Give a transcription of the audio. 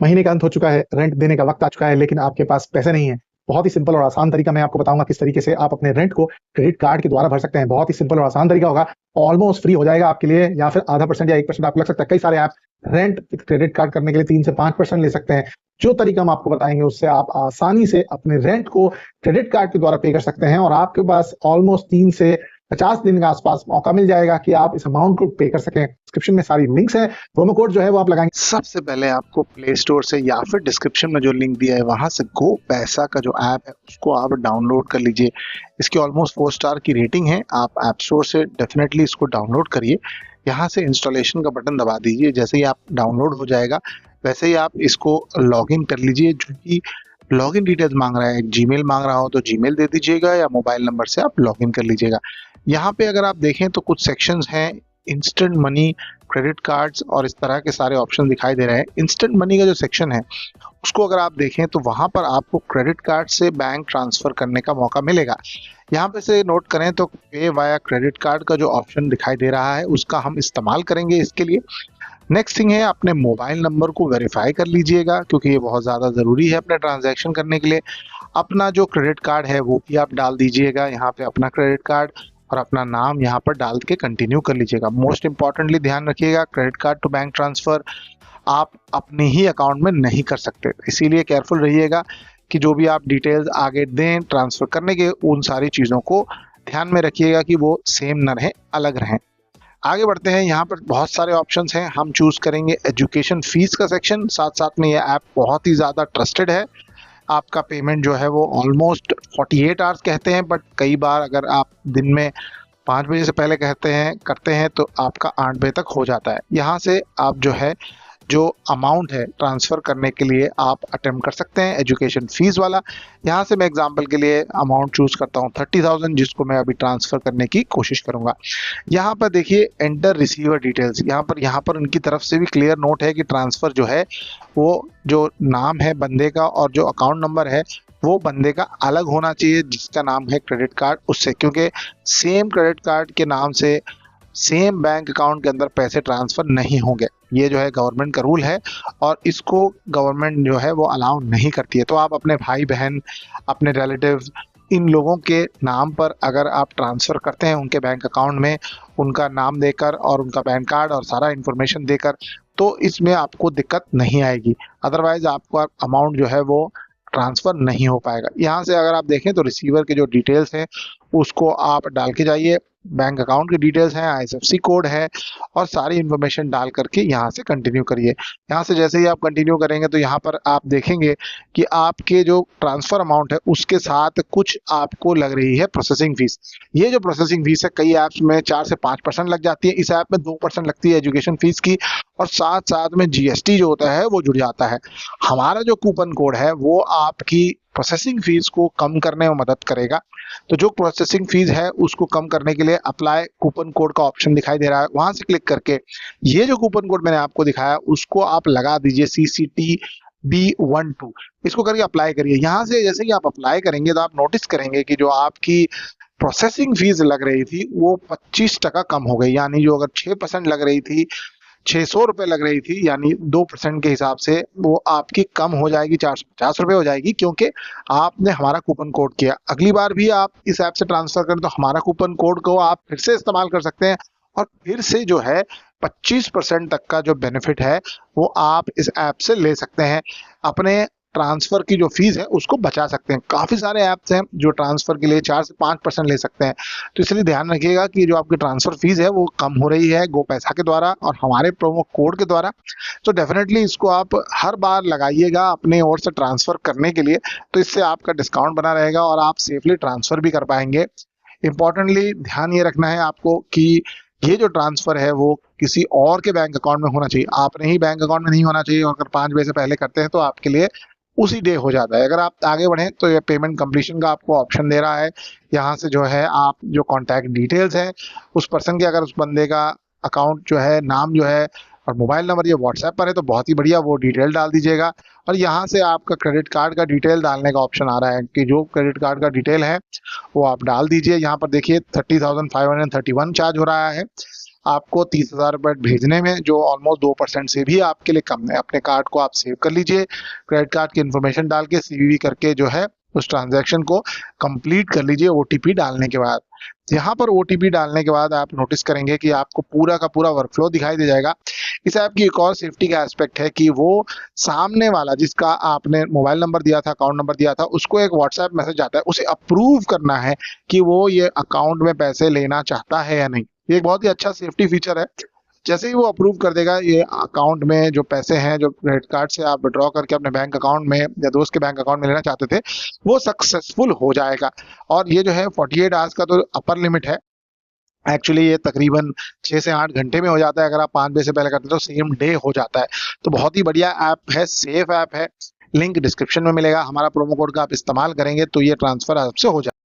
महीने का अंत हो चुका है, रेंट देने का वक्त आ चुका है, लेकिन आपके पास पैसे नहीं है। बहुत ही सिंपल और आसान तरीका मैं आपको बताऊंगा किस तरीके से आप अपने रेंट को क्रेडिट कार्ड के द्वारा भर सकते हैं। बहुत ही सिंपल और आसान तरीका होगा, ऑलमोस्ट फ्री हो जाएगा आपके लिए, या फिर आधा परसेंट या 1% आपको लग सकता है। कई सारे ऐप रेंट क्रेडिट कार्ड करने के लिए 3 से 5% ले सकते हैं। जो तरीका हम आपको बताएंगे उससे आप आसानी से अपने रेंट को क्रेडिट कार्ड के द्वारा पे कर सकते हैं, और आपके पास ऑलमोस्ट 3 से 50 दिन के आसपास मौका मिल जाएगा कि आप इस अमाउंट को पे कर सकें। डिस्क्रिप्शन में सारी लिंक्स है, प्रोमो कोड जो है वो आप लगाएंगे। सबसे पहले आपको प्ले स्टोर से या फिर डिस्क्रिप्शन में जो लिंक दिया है वहां से गो पैसा का जो ऐप है उसको आप डाउनलोड कर लीजिए। इसकी ऑलमोस्ट 4 स्टार की रेटिंग है। आप ऐप स्टोर से डेफिनेटली इसको डाउनलोड करिए। यहाँ से इंस्टॉलेशन का बटन दबा दीजिए। जैसे ही आप डाउनलोड हो जाएगा वैसे ही आप इसको लॉगिन कर लीजिए। जो कि लॉगिन डिटेल्स मांग रहा है, जीमेल मांग रहा हो तो जीमेल दे दीजिएगा या मोबाइल नंबर से आप लॉगिन कर लीजिएगा। यहाँ पे अगर आप देखें तो कुछ सेक्शंस हैं, इंस्टेंट मनी, क्रेडिट कार्ड्स और इस तरह के सारे ऑप्शन दिखाई दे रहे हैं। इंस्टेंट मनी का जो सेक्शन है उसको अगर आप देखें तो वहां पर आपको क्रेडिट कार्ड से बैंक ट्रांसफर करने का मौका मिलेगा। यहाँ पे से नोट करें तो पे वाया क्रेडिट कार्ड का जो ऑप्शन दिखाई दे रहा है उसका हम इस्तेमाल करेंगे इसके लिए। नेक्स्ट थिंग है, अपने मोबाइल नंबर को वेरीफाई कर लीजिएगा क्योंकि ये बहुत ज़्यादा ज़रूरी है अपने ट्रांजैक्शन करने के लिए। अपना जो क्रेडिट कार्ड है वो भी आप डाल दीजिएगा यहाँ पे, अपना क्रेडिट कार्ड और अपना नाम यहाँ पर डाल के कंटिन्यू कर लीजिएगा। मोस्ट इंपॉर्टेंटली ध्यान रखिएगा, credit card to bank transfer आप अपने ही अकाउंट में नहीं कर सकते, इसीलिए केयरफुल रहिएगा कि जो भी आप डिटेल्स आगे दें ट्रांसफ़र करने के, उन सारी चीज़ों को ध्यान में रखिएगा कि वो सेम न रहें, अलग रहें। आगे बढ़ते हैं। यहाँ पर बहुत सारे ऑप्शंस हैं। हम चूज़ करेंगे एजुकेशन फीस का सेक्शन। साथ साथ में ये ऐप बहुत ही ज़्यादा ट्रस्टेड है। आपका पेमेंट जो है वो ऑलमोस्ट 48 आवर्स कहते हैं, बट कई बार अगर आप दिन में 5 बजे से पहले करते हैं तो आपका 8 बजे तक हो जाता है। यहाँ से आप जो है जो अमाउंट है ट्रांसफ़र करने के लिए आप अटेम्प्ट कर सकते हैं एजुकेशन फ़ीस वाला। यहाँ से मैं एग्जांपल के लिए अमाउंट चूज़ करता हूँ 30,000, जिसको मैं अभी ट्रांसफ़र करने की कोशिश करूँगा। यहाँ पर देखिए एंटर रिसीवर डिटेल्स, यहाँ पर उनकी तरफ से भी क्लियर नोट है कि ट्रांसफ़र जो है वो जो नाम है बंदे का और जो अकाउंट नंबर है वो बंदे का अलग होना चाहिए जिसका नाम है क्रेडिट कार्ड उससे, क्योंकि सेम क्रेडिट कार्ड के नाम से सेम बैंक अकाउंट के अंदर पैसे ट्रांसफ़र नहीं होंगे। ये जो है गवर्नमेंट का रूल है और इसको गवर्नमेंट जो है वो अलाउ नहीं करती है। तो आप अपने भाई बहन, अपने रिलेटिव, इन लोगों के नाम पर अगर आप ट्रांसफ़र करते हैं उनके बैंक अकाउंट में, उनका नाम देकर और उनका पैन कार्ड और सारा इन्फॉर्मेशन देकर, तो इसमें आपको दिक्कत नहीं आएगी। अदरवाइज़ आपका अमाउंट जो है वो ट्रांसफ़र नहीं हो पाएगा। यहाँ से अगर आप देखें तो रिसीवर के जो डिटेल्स हैं उसको आप डाल के जाइए। बैंक अकाउंट की डिटेल्स हैं, आईएफएससी कोड है और सारी इन्फॉर्मेशन डाल करके यहाँ से कंटिन्यू करिए। यहाँ से जैसे ही आप कंटिन्यू करेंगे तो यहाँ पर आप देखेंगे कि आपके जो ट्रांसफ़र अमाउंट है उसके साथ कुछ आपको लग रही है प्रोसेसिंग फ़ीस। ये जो प्रोसेसिंग फ़ीस है कई ऐप्स में 4 से 5% लग जाती है, इस ऐप में 2% लगती है एजुकेशन फ़ीस की, और साथ साथ में जीएसटी जो होता है वो जुड़ जाता है। हमारा जो कूपन कोड है वो आपकी प्रोसेसिंग फ़ीस को कम करने में मदद करेगा। तो जो प्रोसेसिंग फ़ीस है उसको कम करने के लिए अप्लाई कूपन कोड का ऑप्शन दिखाई दे रहा है, वहां से क्लिक करके ये जो कूपन कोड मैंने आपको दिखाया उसको आप लगा दीजिए, CCTB12, इसको करके अप्लाई करिए। यहाँ से जैसे कि आप अप्लाई करेंगे तो आप नोटिस करेंगे कि जो आपकी प्रोसेसिंग फीस लग रही थी वो 25% कम हो गई। यानी जो अगर 6% लग रही थी, 600 रुपये लग रही थी, यानी 2% के हिसाब से वो आपकी कम हो जाएगी, 450 रुपये हो जाएगी, क्योंकि आपने हमारा कूपन कोड किया। अगली बार भी आप इस ऐप से ट्रांसफ़र करें तो हमारा कूपन कोड को आप फिर से इस्तेमाल कर सकते हैं और फिर से जो है 25% तक का जो बेनिफिट है वो आप इस ऐप से ले सकते हैं। अपने ट्रांसफ़र की जो फीस है उसको बचा सकते हैं। काफ़ी सारे ऐप्स हैं जो ट्रांसफ़र के लिए 4 से 5% ले सकते हैं, तो इसलिए ध्यान रखिएगा कि जो आपकी ट्रांसफ़र फीस है वो कम हो रही है गो पैसा के द्वारा और हमारे प्रोमो कोड के द्वारा। तो डेफिनेटली इसको आप हर बार लगाइएगा अपने ओर से ट्रांसफ़र करने के लिए, तो इससे आपका डिस्काउंट बना रहेगा और आप सेफली ट्रांसफ़र भी कर पाएंगे। इंपॉर्टेंटली ध्यान ये रखना है आपको कि ये जो ट्रांसफ़र है वो किसी और के बैंक अकाउंट में होना चाहिए, आपने ही बैंक अकाउंट में नहीं होना चाहिए। अगर 5 बजे से पहले करते हैं तो आपके लिए उसी डे हो जाता है। अगर आप आगे बढ़ें तो ये पेमेंट कंप्लीशन का आपको ऑप्शन दे रहा है। यहाँ से जो है आप जो कॉन्टैक्ट डिटेल्स हैं उस पर्सन के, अगर उस बंदे का अकाउंट जो है, नाम जो है और मोबाइल नंबर ये व्हाट्सएप पर है तो बहुत ही बढ़िया, वो डिटेल डाल दीजिएगा। और यहाँ से आपका क्रेडिट कार्ड का डिटेल डालने का ऑप्शन आ रहा है कि जो क्रेडिट कार्ड का डिटेल है वो आप डाल दीजिए। यहाँ पर देखिए 30,531 चार्ज हो रहा है आपको 30,000 रुपए भेजने में, जो ऑलमोस्ट 2% से भी आपके लिए कम है। अपने कार्ड को आप सेव कर लीजिए, क्रेडिट कार्ड की इन्फॉर्मेशन डाल के सीवीवी करके जो है उस ट्रांजैक्शन को कंप्लीट कर लीजिए ओटीपी डालने के बाद। यहाँ पर ओटीपी डालने के बाद आप नोटिस करेंगे कि आपको पूरा का पूरा वर्कफ्लो दिखाई दे जाएगा। इस ऐप की एक और सेफ्टी का एस्पेक्ट है कि वो सामने वाला जिसका आपने मोबाइल नंबर दिया था, अकाउंट नंबर दिया था, उसको एक व्हाट्सएप मैसेज आता है, उसे अप्रूव करना है कि वो ये अकाउंट में पैसे लेना चाहता है या नहीं। ये एक बहुत ही अच्छा सेफ्टी फीचर है। जैसे ही वो अप्रूव कर देगा, ये अकाउंट में जो पैसे हैं जो क्रेडिट कार्ड से आप विड्रॉ करके अपने बैंक अकाउंट में या दोस्त के बैंक अकाउंट में लेना चाहते थे, वो सक्सेसफुल हो जाएगा। और ये जो है 48 आवर्स का तो अपर लिमिट है। एक्चुअली ये तकरीबन 6 से 8 घंटे में हो जाता है। अगर आप 5 बजे से पहले करते हैं तो सेम डे हो जाता है। तो बहुत ही बढ़िया ऐप है, सेफ ऐप है। लिंक डिस्क्रिप्शन में मिलेगा। हमारा प्रोमो कोड का आप इस्तेमाल करेंगे तो ये ट्रांसफर आपसे हो जाएगा।